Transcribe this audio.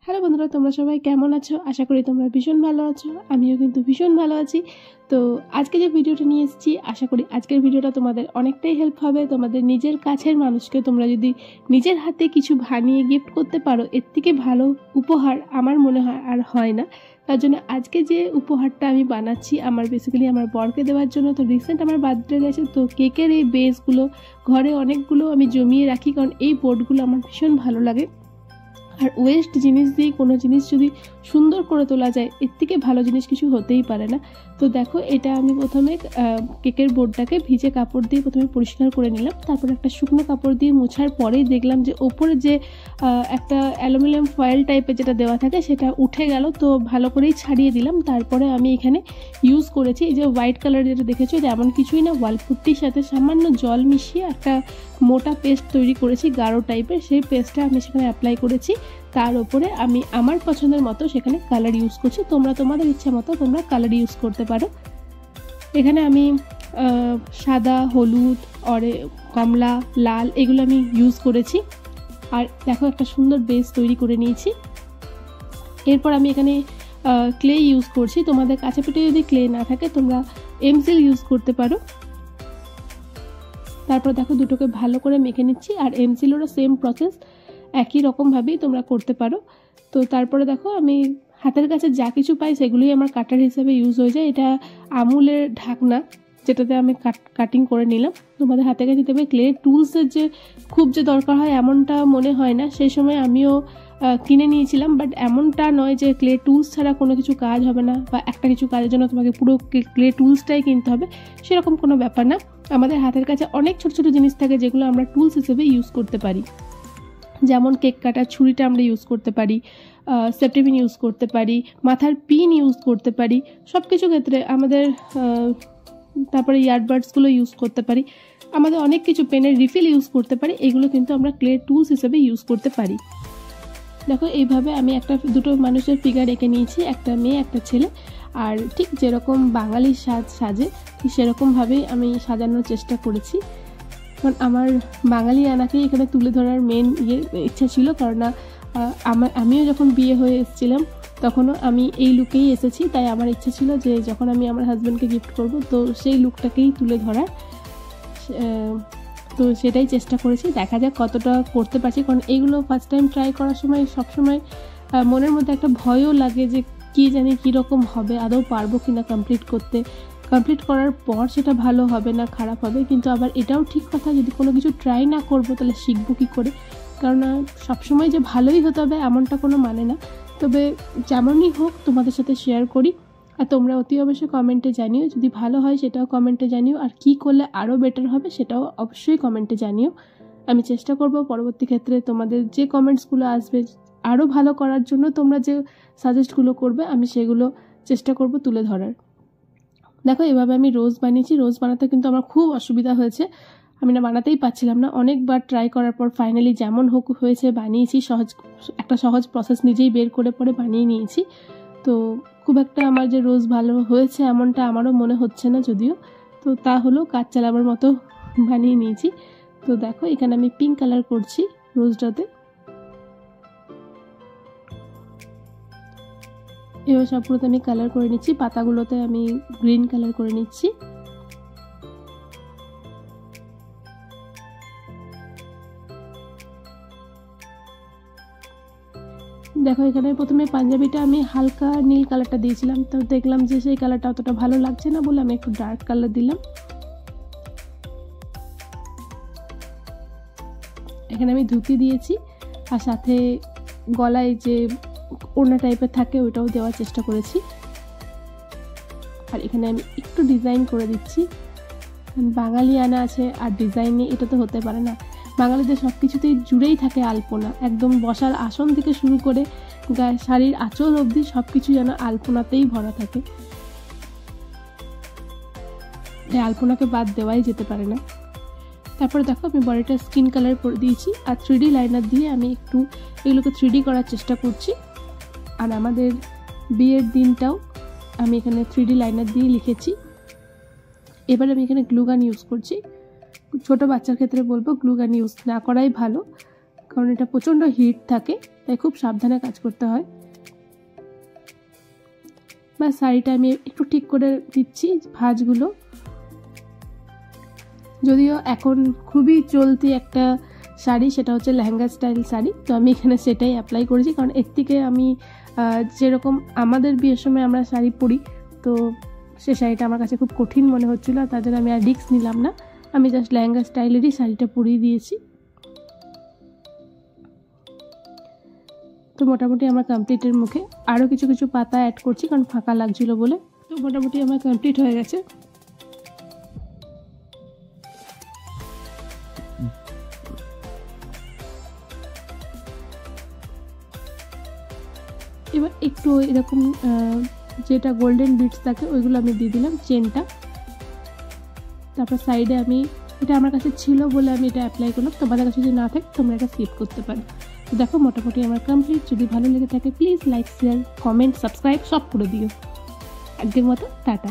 Hello বন্ধুরা, তোমরা সবাই কেমন আছো? আশা করি তোমরা ভীষণ ভালো আছো। আমিও কিন্তু ভীষণ ভালো আছি। তো আজকে যে ভিডিওটা নিয়ে এসেছি, আশা করি আজকের ভিডিওটা তোমাদের অনেকটাই হেল্প হবে। তোমাদের নিজের কাছের মানুষকে তোমরা যদি নিজের হাতে কিছু বানিয়ে গিফট করতে পারো, এর থেকে ভালো উপহার আমার মনে হয় আর হয় না। তার জন্য আজকে যে উপহারটা আমি বানাচ্ছি আমার বেসিক্যালি আমার বরকে দেওয়ার জন্য। তো রিসেন্ট আমার বার্থডে গেছে, তো কেকের এই বেসগুলো ঘরে অনেকগুলো আমি জমিয়ে রাখি, কারণ এই বোর্ডগুলো আমার ভীষণ ভালো লাগে। আর ওয়েস্ট জিনিস দিয়ে কোনো জিনিস যদি সুন্দর করে তোলা যায়, এর থেকে ভালো জিনিস কিছু হতেই পারে না। তো দেখো, এটা আমি প্রথমে কেকের বোর্ডটাকে ভিজে কাপড় দিয়ে প্রথমে পরিষ্কার করে নিলাম। তারপর একটা শুকনো কাপড় দিয়ে মোছার পরেই দেখলাম যে ওপরে যে একটা অ্যালুমিনিয়াম ফয়েল টাইপের যেটা দেওয়া থাকে সেটা উঠে গেল। তো ভালো করেই ছাড়িয়ে দিলাম। তারপরে আমি এখানে ইউজ করেছি এই যে হোয়াইট কালার যেটা দেখেছো, এটা এমন কিছুই না, ওয়াল পুট্টির সাথে সামান্য জল মিশিয়ে একটা মোটা পেস্ট তৈরি করেছি গাঢ় টাইপের। সেই পেস্টটা আমি সেখানে অ্যাপ্লাই করেছি। তার উপরে আমি আমার পছন্দের মতো সেখানে কালার ইউজ করছি। তোমরা তোমাদের ইচ্ছা মতো তোমরা কালার ইউজ করতে পারো। এখানে আমি সাদা, হলুদ, কমলা, লাল এগুলো আমি ইউজ করেছি। আর দেখো, একটা সুন্দর বেস তৈরি করে নিয়েছি। এরপর আমি এখানে ক্লে ইউজ করছি। তোমাদের কাছে পিঠে যদি ক্লে না থাকে তোমরা এমসিল ইউজ করতে পারো। তারপর দেখো, দুটোকে ভালো করে মেখে নিচ্ছি। আর এমসিলেরও সেম প্রসেস, একই রকমভাবেই তোমরা করতে পারো। তো তারপরে দেখো, আমি হাতের কাছে যা কিছু পাই সেগুলোই আমার কাটার হিসেবে ইউজ হয়ে যায়। এটা আমুলের ঢাকনা, যেটাতে আমি কাটিং করে নিলাম। তোমাদের হাতের কাছে দেবে ক্লে টুলসের যে খুব যে দরকার হয় এমনটা মনে হয় না। সেই সময় আমিও কিনে নিয়েছিলাম, বাট এমনটা নয় যে ক্লে টুলস ছাড়া কোনো কিছু কাজ হবে না, বা একটা কিছু কাজের জন্য তোমাকে পুরো ক্লে টুলসটাই কিনতে হবে, সেরকম কোনো ব্যাপার না। আমাদের হাতের কাছে অনেক ছোট ছোট জিনিস থাকে যেগুলো আমরা টুলস হিসেবে ইউজ করতে পারি। যেমন কেক কাটার ছুরিটা আমরা ইউজ করতে পারি, সেফটি পিন ইউজ করতে পারি, মাথার পিন ইউজ করতে পারি, সব কিছু ক্ষেত্রে আমাদের তারপরে ইয়ারবাডসগুলো ইউজ করতে পারি, আমাদের অনেক কিছু, পেনের রিফিল ইউজ করতে পারি। এগুলো কিন্তু আমরা ক্লে টুলস হিসেবে ইউজ করতে পারি। দেখো, এইভাবে আমি দুটো মানুষের ফিগার এঁকে নিয়েছি, একটা মেয়ে একটা ছেলে। আর ঠিক যেরকম বাঙালি সাজে ঠিক সেরকমভাবেই আমি সাজানোর চেষ্টা করেছি। কারণ আমার বাঙালি আনাকেই এখানে তুলে ধরার মেন ইচ্ছা ছিল। কারণ আমিও যখন বিয়ে হয়ে এসেছিলাম তখনও আমি এই লুকেই এসেছি। তাই আমার ইচ্ছা ছিল যে যখন আমি আমার হাজব্যান্ডকে গিফট করব তো সেই লুকটাকেই তুলে ধরার। তো সেটাই চেষ্টা করেছি, দেখা যাক কতটা করতে পারছি। কারণ এইগুলো ফার্স্ট টাইম ট্রাই করার সময় সবসময় মনের মধ্যে একটা ভয়ও লাগে যে কী জানি কীরকম হবে, আদৌ পারবো কি না কমপ্লিট করার পর সেটা ভালো হবে না খারাপ হবে। কিন্তু আবার এটাও ঠিক কথা, যদি কোনো কিছু ট্রাই না করবো তাহলে শিখবো কী করে? কারণ সবসময় যে ভালোই হতে হবে এমনটা কোনো মানে না। তবে যেমনই হোক তোমাদের সাথে শেয়ার করি। আর তোমরা অতি অবশ্যই কমেন্টে জানিও, যদি ভালো হয় সেটাও কমেন্টে জানিও, আর কী করলে আরও বেটার হবে সেটাও অবশ্যই কমেন্টে জানিও। আমি চেষ্টা করব পরবর্তী ক্ষেত্রে তোমাদের যে কমেন্টসগুলো আসবে আরও ভালো করার জন্য, তোমরা যে সাজেস্টগুলো করবে আমি সেগুলো চেষ্টা করব তুলে ধরার। দেখো, এভাবে আমি রোজ বানিয়েছি। রোজ বানাতে কিন্তু আমার খুব অসুবিধা হয়েছে, আমি না বানাতেই পারছিলাম না। অনেকবার ট্রাই করার পর ফাইনালি যেমন হোক হয়েছে, বানিয়েছি। একটা সহজ প্রসেস নিজেই বের করে পরে বানিয়ে নিয়েছি। তো খুব একটা আমার যে রোজ ভালো হয়েছে এমনটা আমারও মনে হচ্ছে না যদিও। তো তা হলো, কাজ চালাবার মতো বানিয়ে নিয়েছি। তো দেখো, এখানে আমি পিঙ্ক কালার করছি রোজটাতে। এবার সবগুলোতে আমি কালার করে নিচ্ছি, পাতাগুলোতে আমি গ্রিন কালার করে নিচ্ছি। দেখো, এখানে প্রথমে পাঞ্জাবিটা আমি হালকা নীল কালারটা দিয়েছিলাম, তো দেখলাম যে সেই কালারটা অতটা ভালো লাগছে না বলে আমি একটু ডার্ক কালার দিলাম। এখানে আমি ধুতি দিয়েছি, আর সাথে গলায় যে ওড়না টাইপের থাকে ওইটাও দেওয়ার চেষ্টা করেছি। আর এখানে আমি একটু ডিজাইন করে দিচ্ছি, বাঙালি আনা আছে আর ডিজাইন নিয়ে এটা তো হতে পারে না। বাঙালিদের সব কিছুতেই জুড়েই থাকে আলপনা, একদম বসার আসন থেকে শুরু করে গায়ে শাড়ির আঁচল অবধি সব কিছু যেন আলপনাতেই ভরা থাকে। এই আলপনাকে বাদ দেওয়াই যেতে পারে না। তারপরে দেখো, আমি বডিটা স্কিন কালার করে দিয়েছি, আর 3D লাইনার দিয়ে আমি একটু এগুলোকে 3D করার চেষ্টা করছি। আর আমাদের বিয়ের দিনটাও আমি এখানে 3D লাইনার দিয়ে লিখেছি। এবার আমি এখানে গ্লুগান ইউজ করছি। ছোটো বাচ্চার ক্ষেত্রে বলবো গ্লুগান ইউজ না করাই ভালো, কারণ এটা প্রচণ্ড হিট থাকে। তাই খুব সাবধানে কাজ করতে হয়। বা শাড়িটা আমি একটু ঠিক করে দিচ্ছি ভাঁজগুলো। যদিও এখন খুবই চলতি একটা শাড়ি, সেটা হচ্ছে লেহেঙ্গা স্টাইল শাড়ি, তো আমি এখানে সেটাই অ্যাপ্লাই করেছি। কারণ এর থেকে আমি যেরকম আমাদের বিয়ের সময় আমরা শাড়ি পরি, তো সে শাড়িটা আমার কাছে খুব কঠিন মনে হচ্ছিলো, তার জন্য আমি আর রিস্ক নিলাম না, আমি জাস্ট লেহেঙ্গা স্টাইলেরই শাড়িটা পরিয়ে দিয়েছি। তো মোটামুটি আমার কমপ্লিটের মুখে আরও কিছু কিছু পাতা অ্যাড করছি কারণ ফাঁকা লাগছিলো বলে। তো মোটামুটি আমার কমপ্লিট হয়ে গেছে। এবার একটু এরকম যেটা গোল্ডেন বিটস থাকে ওইগুলো আমি দিয়ে দিলাম, চেনটা। তারপর সাইডে আমি, এটা আমার কাছে ছিল বলে আমি এটা অ্যাপ্লাই করলাম, তোমাদের কাছে যদি না থাকে তোমরা এটা স্কিপ করতে পারো। তো দেখো মোটামুটি আমার কমপ্লিট। যদি ভালো লেগে থাকে please like, share, comment, subscribe সব করে দিও। আজকের মতো টাটা।